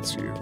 It's you.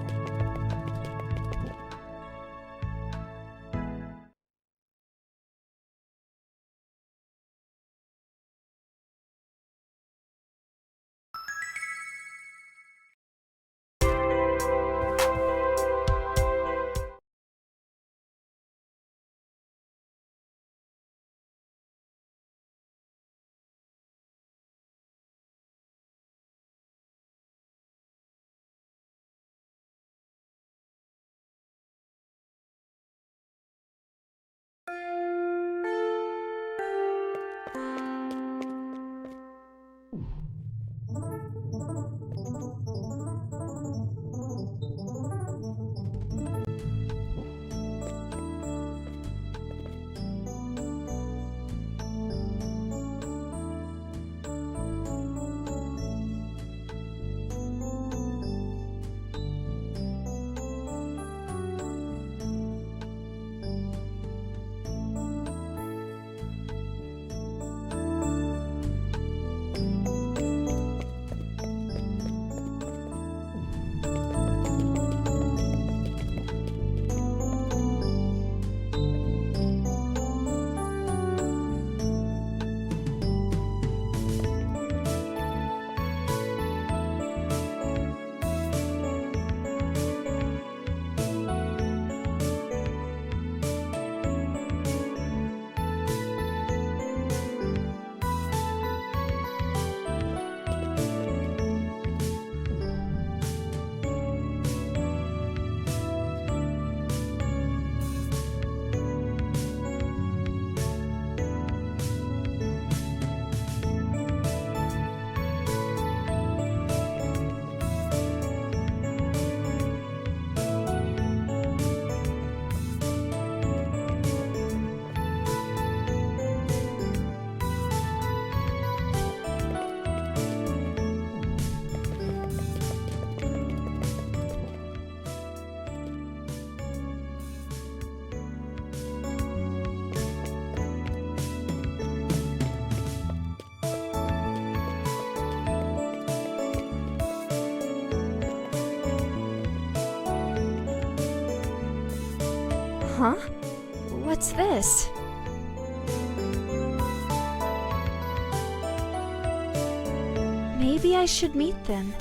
Huh? What's this? Maybe I should meet them.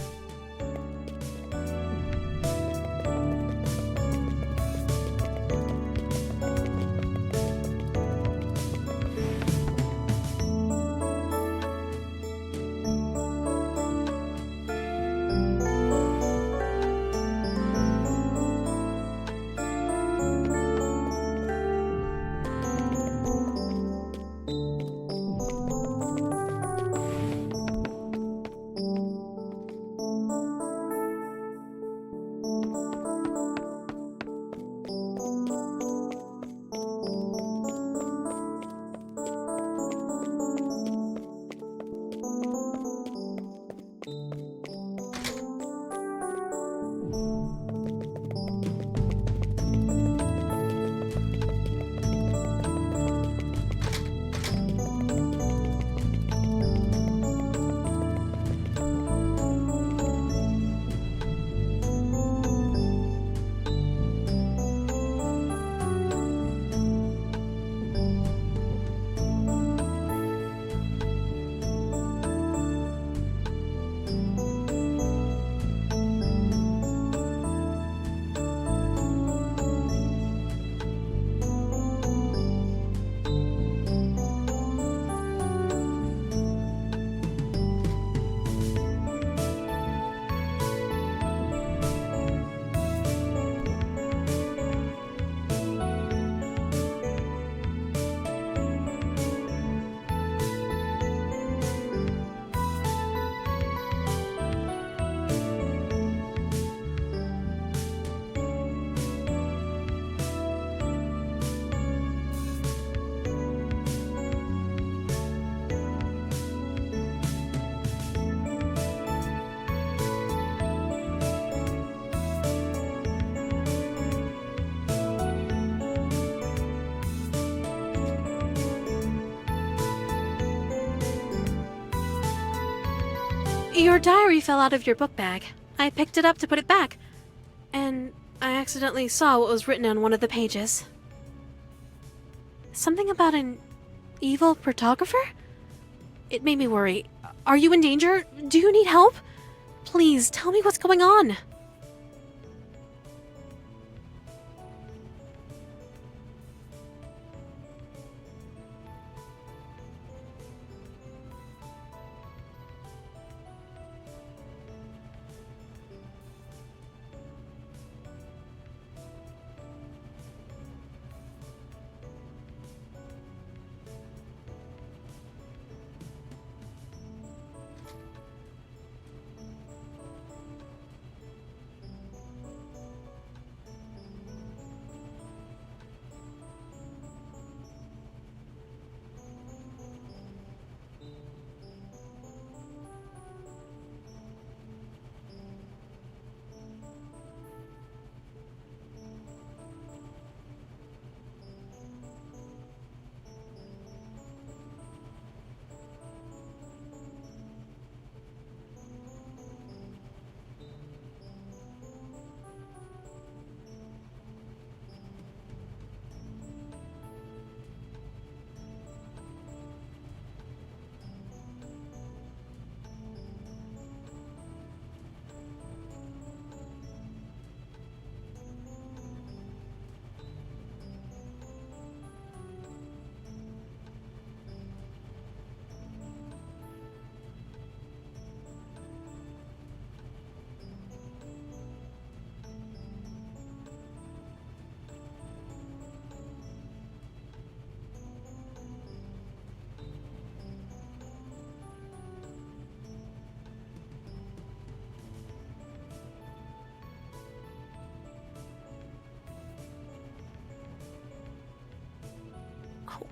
Your diary fell out of your book bag. I picked it up to put it back, and I accidentally saw what was written on one of the pages. Something about an evil photographer? It made me worry. Are you in danger? Do you need help? Please, tell me what's going on.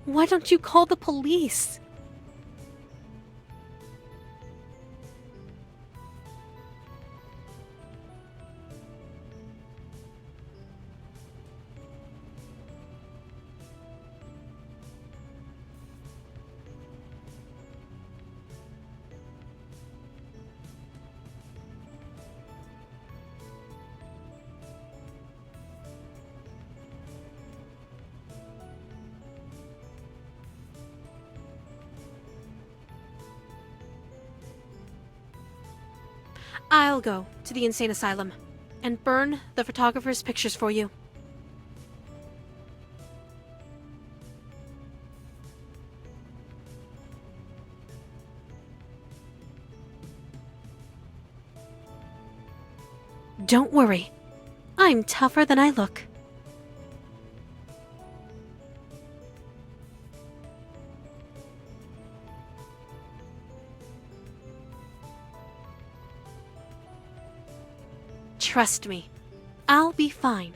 Why don't you call the police? I'll go to the insane asylum and burn the photographer's pictures for you. Don't worry. I'm tougher than I look. Trust me, I'll be fine.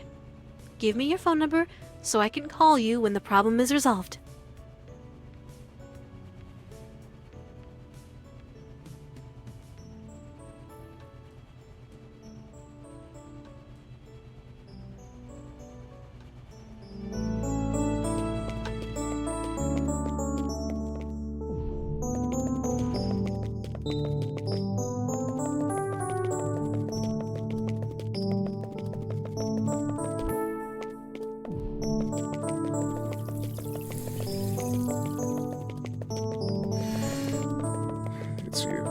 Give me your phone number so I can call you when the problem is resolved. It's you.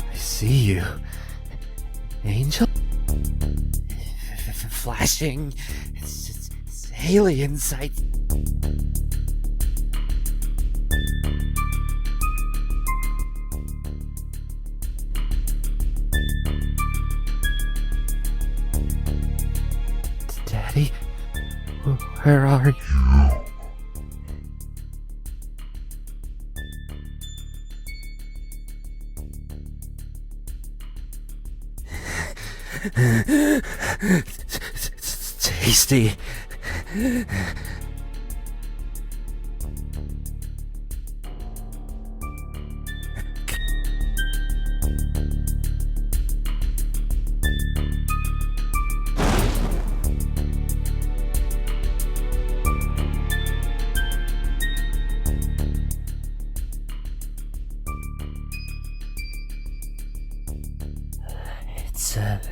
I see you. Angel? Flashing. It's alien sight. Daddy? Where are you? It's tasty.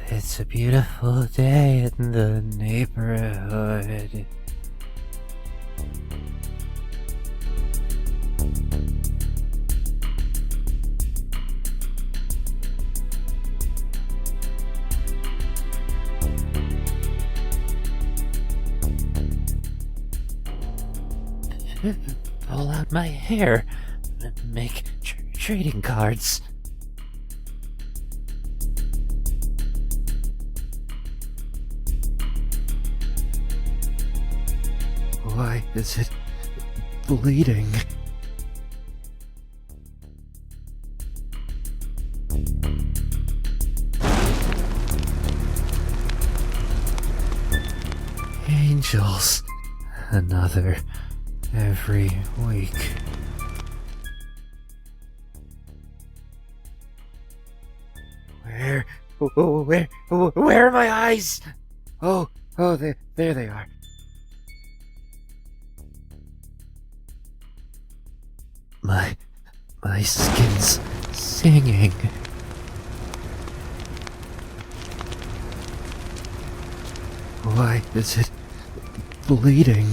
It's a beautiful day in the neighborhood. Pull out my hair. Make trading cards. Why is it bleeding? Angels. Another every week. Where are my eyes? Oh, there they are. My skin's singing. Why is it bleeding?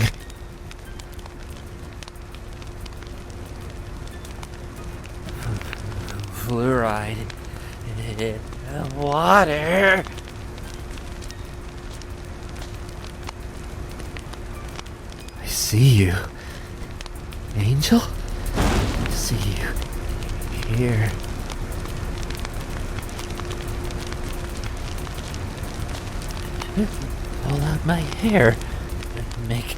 Fluoride in the water. I see you, Angel. I see you here. Pull out my hair and make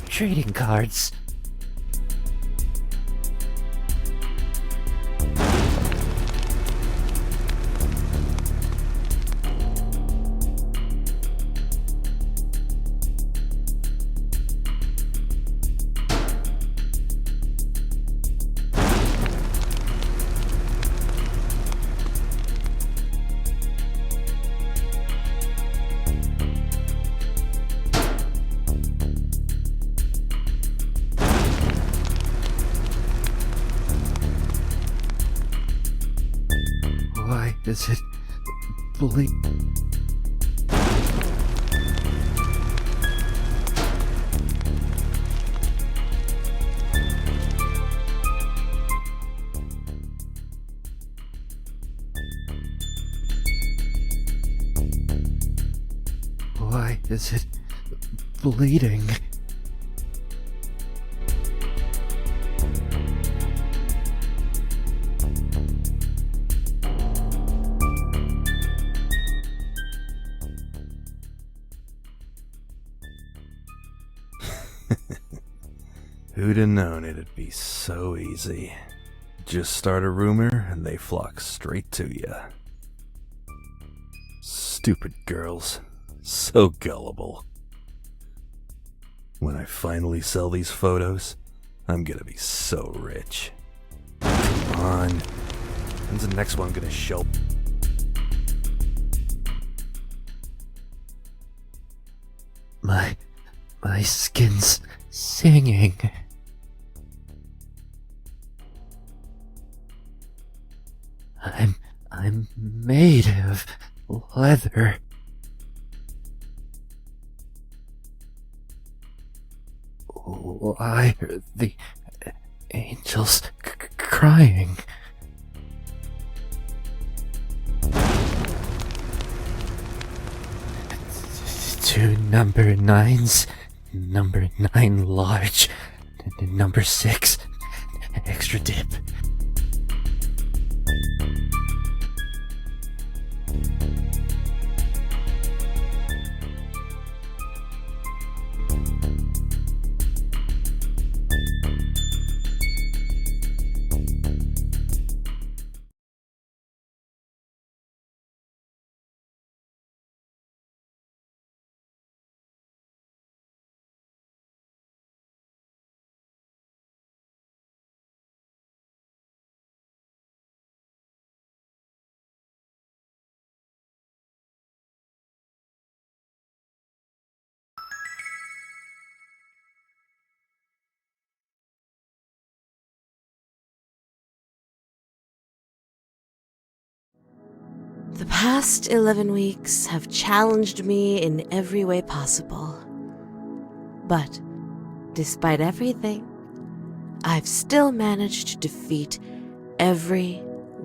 trading cards. does it bleed? Why is it bleeding? Who'd have known it'd be so easy? Just start a rumor and they flock straight to you. Stupid girls. So gullible. When I finally sell these photos, I'm gonna be so rich. Come on. When's the next one gonna show? My skin's singing. I'm made of leather. Why are the angels crying? Two number 9s, number 9 large, number 6 extra dip. The past 11 weeks have challenged me in every way possible. But, despite everything, I've still managed to defeat every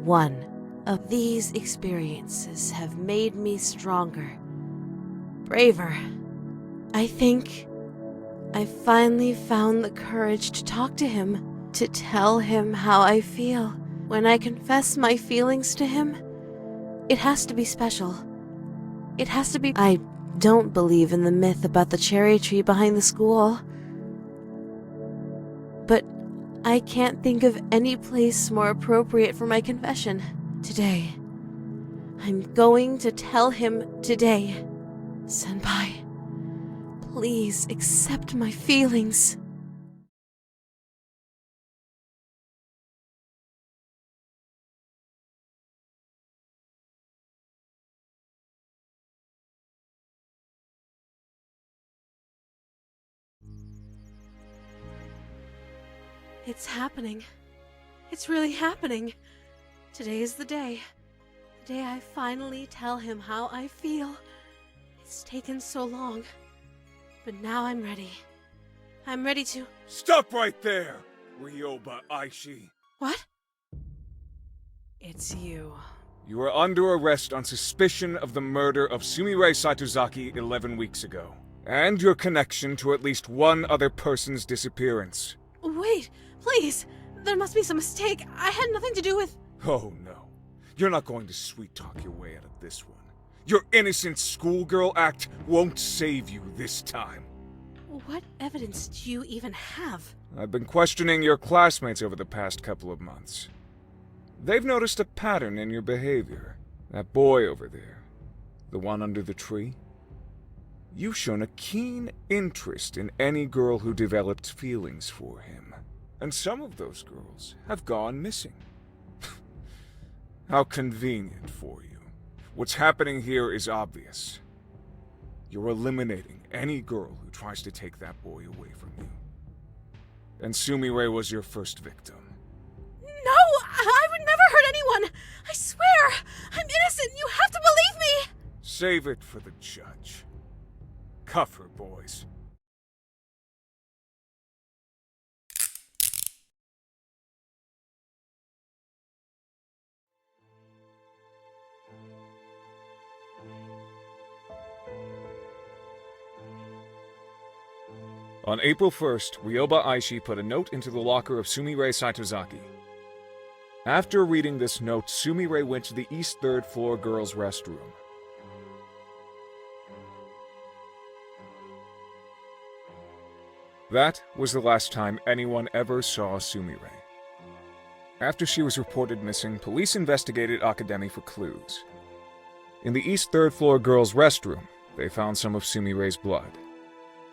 one of these experiences have made me stronger, braver. I think I finally found the courage to talk to him, to tell him how I feel. When I confess my feelings to him, it has to be special. It has to be. I don't believe in the myth about the cherry tree behind the school. But I can't think of any place more appropriate for my confession. Today. I'm going to tell him today. Senpai, please accept my feelings. It's happening. It's really happening. Today is the day. The day I finally tell him how I feel. It's taken so long. But now I'm ready. I'm ready to... Stop right there, Ryoba Aishi. What? It's you. You are under arrest on suspicion of the murder of Sumire Satozaki 11 weeks ago, and your connection to at least one other person's disappearance. Wait, please! There must be some mistake. I had nothing to do with... Oh no. You're not going to sweet-talk your way out of this one. Your innocent schoolgirl act won't save you this time. What evidence do you even have? I've been questioning your classmates over the past couple of months. They've noticed a pattern in your behavior. That boy over there, the one under the tree. You've shown a keen interest in any girl who developed feelings for him. And some of those girls have gone missing. How convenient for you. What's happening here is obvious. You're eliminating any girl who tries to take that boy away from you. And Sumire was your first victim. No! I would never hurt anyone! I swear! I'm innocent! You have to believe me! Save it for the judge. Cuff her, boys. On April 1st, Ryoba Aishi put a note into the locker of Sumire Saitozaki. After reading this note, Sumire went to the East 3rd floor girls' restroom. That was the last time anyone ever saw Sumire. After she was reported missing, police investigated Academy for clues. In the East 3rd floor girls' restroom, they found some of Sumire's blood.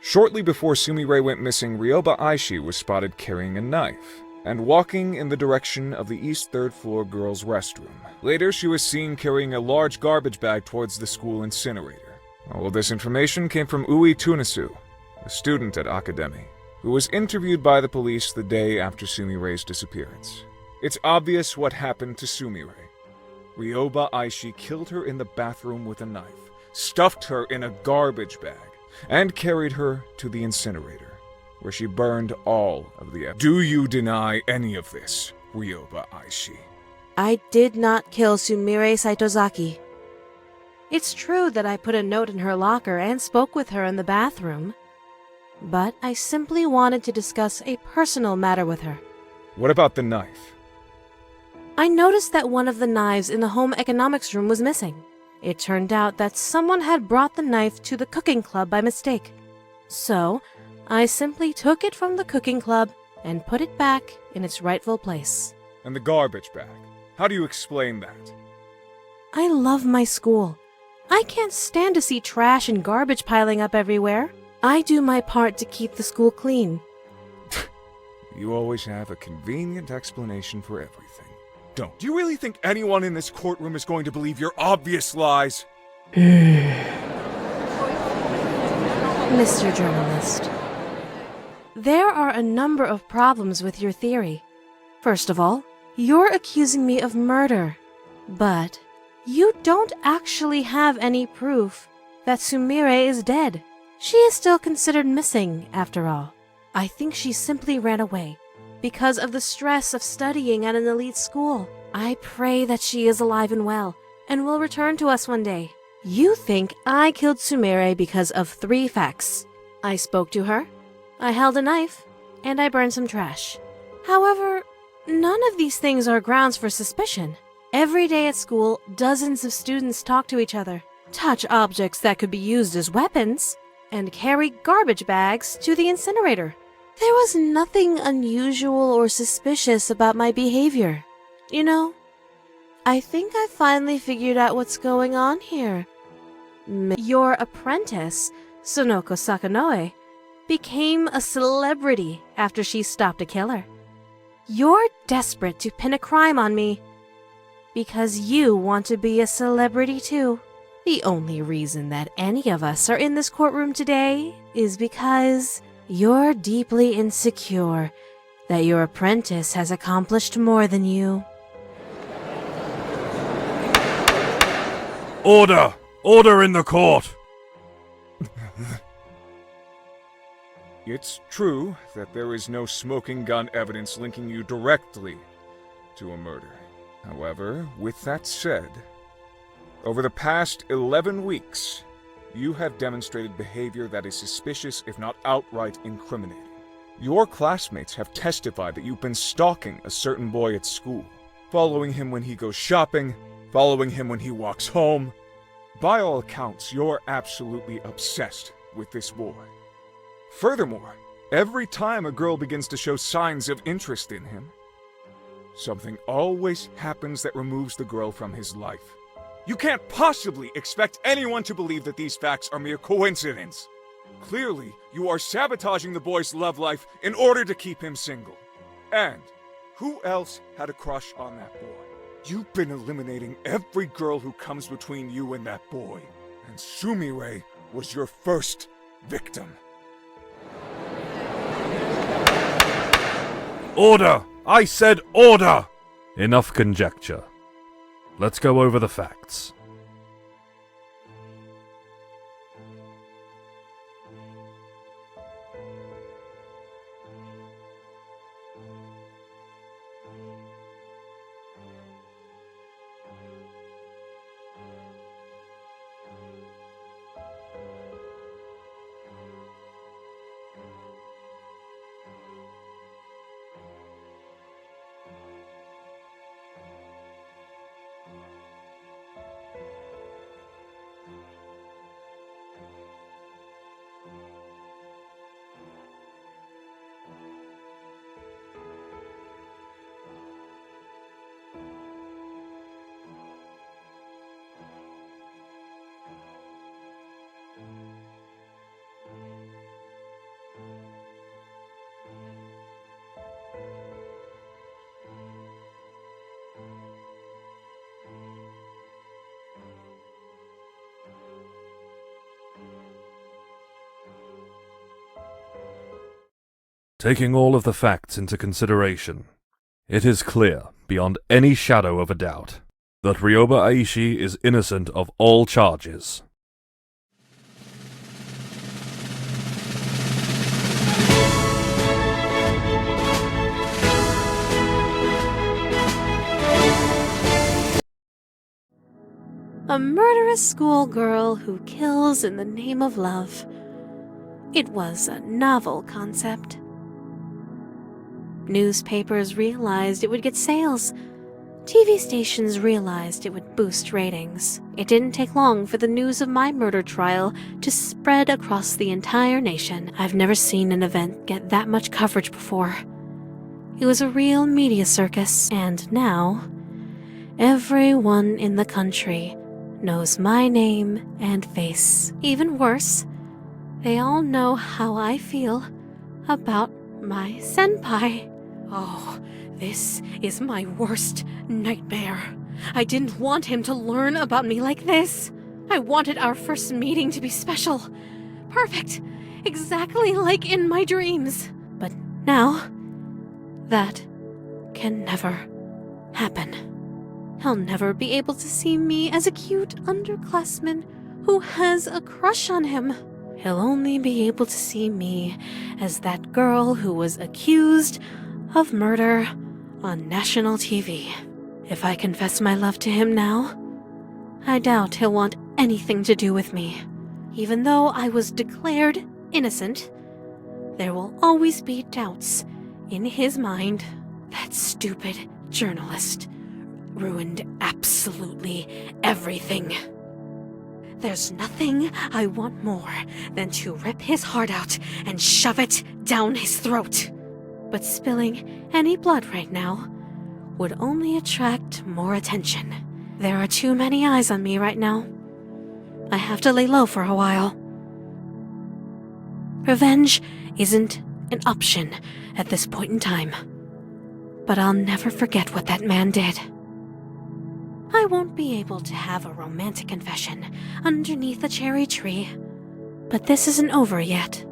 Shortly before Sumire went missing, Ryoba Aishi was spotted carrying a knife and walking in the direction of the East 3rd floor girls' restroom. Later, she was seen carrying a large garbage bag towards the school incinerator. All of this information came from Ui Tunisu, a student at Academy, who was interviewed by the police the day after Sumire's disappearance. It's obvious what happened to Sumire. Ryoba Aishi killed her in the bathroom with a knife, stuffed her in a garbage bag, and carried her to the incinerator, where she burned all of the evidence. Do you deny any of this, Ryoba Aishi? I did not kill Sumire Saitozaki. It's true that I put a note in her locker and spoke with her in the bathroom, but I simply wanted to discuss a personal matter with her. What about the knife? I noticed that one of the knives in the home economics room was missing. It turned out that someone had brought the knife to the cooking club by mistake. So, I simply took it from the cooking club and put it back in its rightful place. And the garbage bag? How do you explain that? I love my school. I can't stand to see trash and garbage piling up everywhere. I do my part to keep the school clean. You always have a convenient explanation for everything. Don't. Do you really think anyone in this courtroom is going to believe your obvious lies? Mr. Journalist, there are a number of problems with your theory. First of all, you're accusing me of murder. But you don't actually have any proof that Sumire is dead. She is still considered missing, after all. I think she simply ran away because of the stress of studying at an elite school. I pray that she is alive and well and will return to us one day. You think I killed Sumire because of 3 facts. I spoke to her, I held a knife, and I burned some trash. However, none of these things are grounds for suspicion. Every day at school, dozens of students talk to each other, touch objects that could be used as weapons, and carry garbage bags to the incinerator. There was nothing unusual or suspicious about my behavior. You know, I think I finally figured out what's going on here. Your apprentice, Sonoko Sakanoue, became a celebrity after she stopped a killer. You're desperate to pin a crime on me because you want to be a celebrity too. The only reason that any of us are in this courtroom today is because you're deeply insecure that your apprentice has accomplished more than you. Order! Order in the court! It's true that there is no smoking gun evidence linking you directly to a murder. However, with that said, over the past 11 weeks, you have demonstrated behavior that is suspicious, if not outright incriminating. Your classmates have testified that you've been stalking a certain boy at school, following him when he goes shopping, following him when he walks home. By all accounts, you're absolutely obsessed with this boy. Furthermore, every time a girl begins to show signs of interest in him, something always happens that removes the girl from his life. You can't possibly expect anyone to believe that these facts are mere coincidence. Clearly, you are sabotaging the boy's love life in order to keep him single. And who else had a crush on that boy? You've been eliminating every girl who comes between you and that boy. And Sumire was your first victim. Order! I said order! Enough conjecture. let's go over the facts. Taking all of the facts into consideration, it is clear, beyond any shadow of a doubt, that Ryoba Aishi is innocent of all charges. A murderous schoolgirl who kills in the name of love. It was a novel concept. Newspapers realized it would get sales. TV stations realized it would boost ratings. It didn't take long for the news of my murder trial to spread across the entire nation. I've never seen an event get that much coverage before. It was a real media circus, and now everyone in the country knows my name and face. Even worse, they all know how I feel about my senpai. Oh, this is my worst nightmare. I didn't want him to learn about me like this. I wanted our first meeting to be special. Perfect. Exactly like in my dreams. But now, that can never happen. He'll never be able to see me as a cute underclassman who has a crush on him. He'll only be able to see me as that girl who was accused of murder on national TV. If I confess my love to him now, I doubt he'll want anything to do with me. Even though I was declared innocent, there will always be doubts in his mind. That stupid journalist ruined absolutely everything. There's nothing I want more than to rip his heart out and shove it down his throat. But spilling any blood right now would only attract more attention. There are too many eyes on me right now. I have to lay low for a while. Revenge isn't an option at this point in time. But I'll never forget what that man did. I won't be able to have a romantic confession underneath a cherry tree. But this isn't over yet.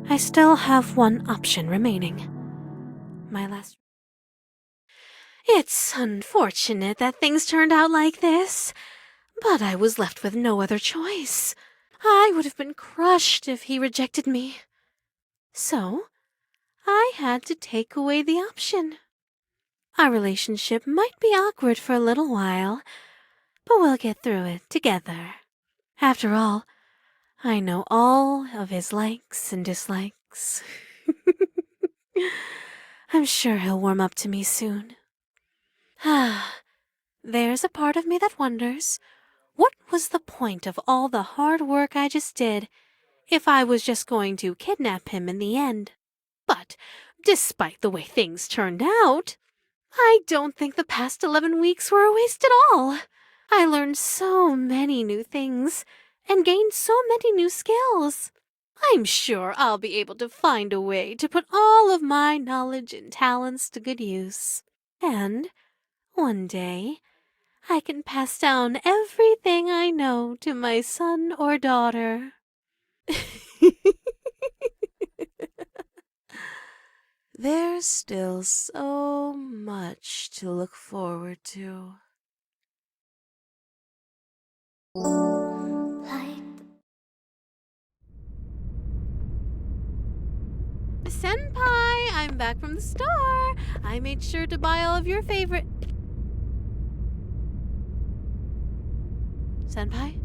I still have one option remaining. My last... It's unfortunate that things turned out like this, but I was left with no other choice. I would have been crushed if he rejected me. So, I had to take away the option. Our relationship might be awkward for a little while, but we'll get through it together. After all, I know all of his likes and dislikes. I'm sure he'll warm up to me soon. There's a part of me that wonders, what was the point of all the hard work I just did if I was just going to kidnap him in the end? But despite the way things turned out, I don't think the past 11 weeks were a waste at all. I learned so many new things and gained so many new skills. I'm sure I'll be able to find a way to put all of my knowledge and talents to good use. And one day, I can pass down everything I know to my son or daughter. There's still so much to look forward to. Senpai, I'm back from the store. I made sure to buy all of your favorite... Senpai?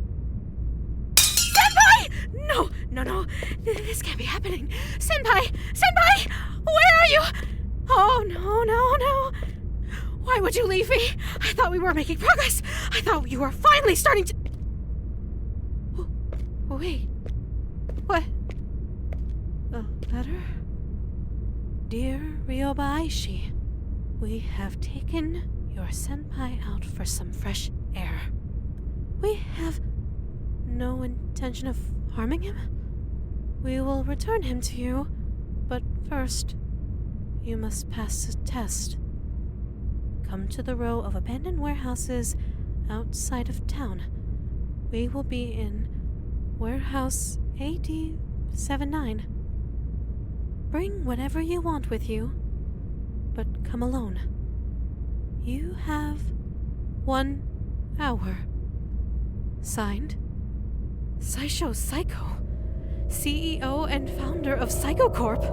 Senpai! No, no, no. This can't be happening. Senpai! Senpai! Where are you? Oh, no, no, no. Why would you leave me? I thought we were making progress. I thought you were finally starting to... Oh, wait. What? A letter? Dear Ryoba Aishi, we have taken your senpai out for some fresh air. We have no intention of harming him. We will return him to you, but first, you must pass a test. Come to the row of abandoned warehouses outside of town. We will be in warehouse AD79. Bring whatever you want with you, but come alone. You have 1 hour. Signed, Saisho Psycho, CEO and founder of Psycho Corp.